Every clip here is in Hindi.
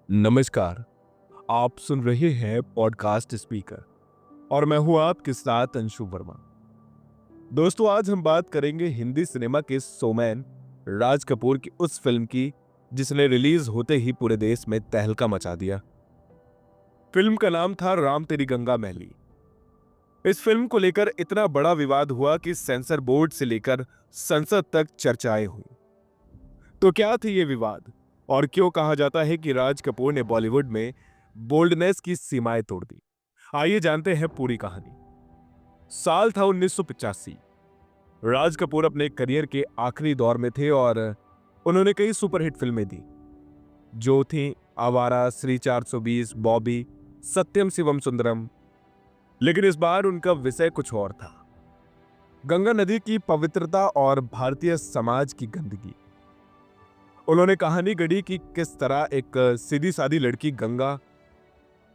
नमस्कार। आप सुन रहे हैं पॉडकास्ट स्पीकर और मैं हूं आपके साथ अंशु वर्मा। दोस्तों, आज हम बात करेंगे हिंदी सिनेमा के शोमैन राज कपूर की उस फिल्म की जिसने रिलीज होते ही पूरे देश में तहलका मचा दिया। फिल्म का नाम था राम तेरी गंगा मैली। इस फिल्म को लेकर इतना बड़ा विवाद हुआ कि सेंसर बोर्ड से लेकर संसद तक चर्चाएं हुई। तो क्या थी ये विवाद और क्यों कहा जाता है कि राज कपूर ने बॉलीवुड में बोल्डनेस की सीमाएं तोड़ दी? आइए जानते हैं पूरी कहानी। साल था 1985। राज कपूर अपने करियर के आखिरी दौर में थे और उन्होंने कई सुपरहिट फिल्में दी जो थी आवारा, श्री 420, बॉबी, सत्यम शिवम सुंदरम। लेकिन इस बार उनका विषय कुछ और था। गंगा नदी की पवित्रता और भारतीय समाज की गंदगी। उन्होंने कहानी गढ़ी कि किस तरह एक सीधी सादी लड़की गंगा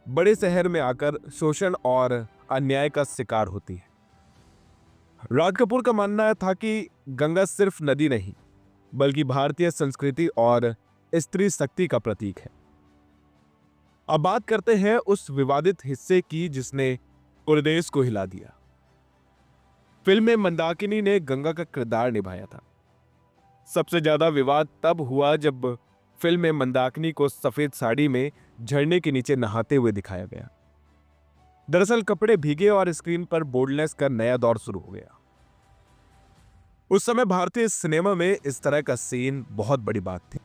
बड़े शहर में आकर शोषण और अन्याय का शिकार होती है। राज कपूर का मानना था कि गंगा सिर्फ नदी नहीं बल्कि भारतीय संस्कृति और स्त्री शक्ति का प्रतीक है। अब बात करते हैं उस विवादित हिस्से की जिसने पूरे देश को हिला दिया। फिल्म में मंदाकिनी ने गंगा का किरदार निभाया था। सबसे ज्यादा विवाद तब हुआ जब फिल्म में मंदाकिनी को सफेद साड़ी में झरने के नीचे नहाते हुए दिखाया गया। दरअसल कपड़े भीगे और स्क्रीन पर बोल्डनेस का नया दौर शुरू हो गया। उस समय भारतीय सिनेमा में इस तरह का सीन बहुत बड़ी बात थी।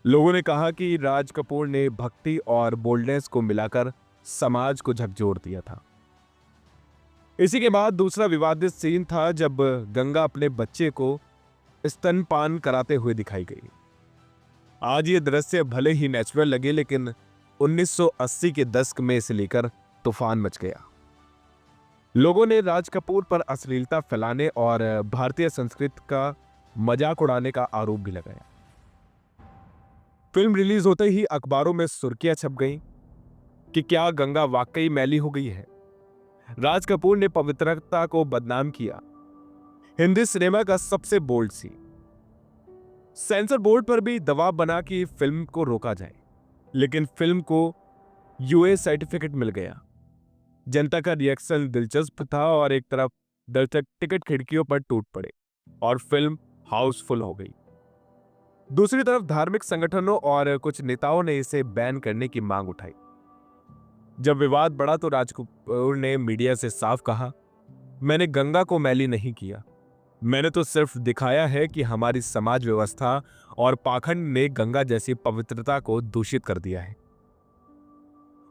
लोगों ने कहा कि राज कपूर ने भक्ति और बोल्डनेस को मिलाकर समाज को झकझोर दिया था। इसी के बाद दूसरा विवादित सीन था जब गंगा अपने बच्चे को स्तनपान कराते हुए दिखाई गई। आज ये दृश्य भले ही नेचुरल लगे लेकिन 1980 के दशक में इसे लेकर तूफान मच गया। लोगों ने राज कपूर पर अश्लीलता फैलाने और भारतीय संस्कृति का मजाक उड़ाने का आरोप भी लगाया। फिल्म रिलीज होते ही अखबारों में सुर्खियां छप गईं कि क्या गंगा वाकई मैली हो गई है। राज कपूर ने पवित्रता को बदनाम किया। हिंदी सिनेमा का सबसे बोल्ड सीन। सेंसर बोर्ड पर भी दबाव बना कि फिल्म को रोका जाए, लेकिन फिल्म को यूए सर्टिफिकेट मिल गया। जनता का रिएक्शन दिलचस्प था और एक तरफ दर्शक टिकट खिड़कियों पर टूट पड़े और फिल्म हाउसफुल हो गई। दूसरी तरफ धार्मिक संगठनों और कुछ नेताओं ने इसे बैन करने की मांग उठाई। जब विवाद बढ़ा तो राज कपूर ने मीडिया से साफ कहा, मैंने गंगा को मैली नहीं किया, मैंने तो सिर्फ दिखाया है कि हमारी समाज व्यवस्था और पाखंड ने गंगा जैसी पवित्रता को दूषित कर दिया है।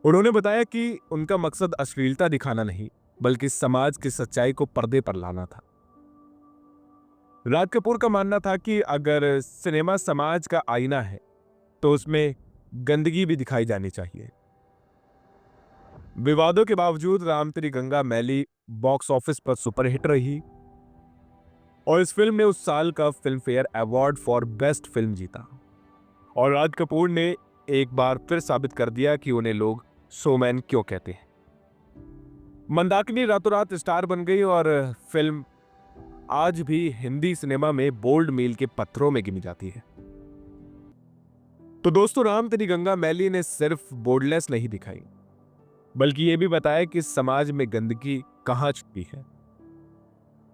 उन्होंने बताया कि उनका मकसद अश्लीलता दिखाना नहीं बल्कि समाज की सच्चाई को पर्दे पर लाना था। राज कपूर का मानना था कि अगर सिनेमा समाज का आईना है तो उसमें गंदगी भी दिखाई जानी चाहिए। विवादों के बावजूद राम तेरी गंगा मैली बॉक्स ऑफिस पर सुपरहिट रही और इस फिल्म ने उस साल का film fair award for best film जीता। और राज कपूर ने एक बार फिर साबित कर दिया कि उन्हें लोग शोमैन क्यों कहते हैं। मंदाकिनी रातों रात स्टार बन गई और फिल्म आज भी हिंदी सिनेमा में बोल्ड मील के पत्थरों में गिनी जाती है। तो दोस्तों, राम तेरी गंगा मैली ने सिर्फ बोल्डनेस नहीं दिखाई बल्कि यह भी बताया कि समाज में गंदगी कहां छुपी है।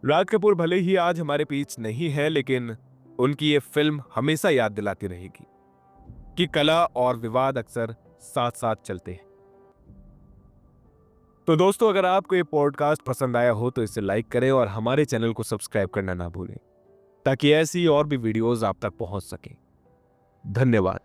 राज कपूर भले ही आज हमारे बीच नहीं है लेकिन उनकी ये फिल्म हमेशा याद दिलाती रहेगी कि कला और विवाद अक्सर साथ साथ चलते हैं। तो दोस्तों, अगर आपको ये पॉडकास्ट पसंद आया हो तो इसे लाइक करें और हमारे चैनल को सब्सक्राइब करना ना भूलें ताकि ऐसी और भी वीडियोस आप तक पहुंच सकें। धन्यवाद।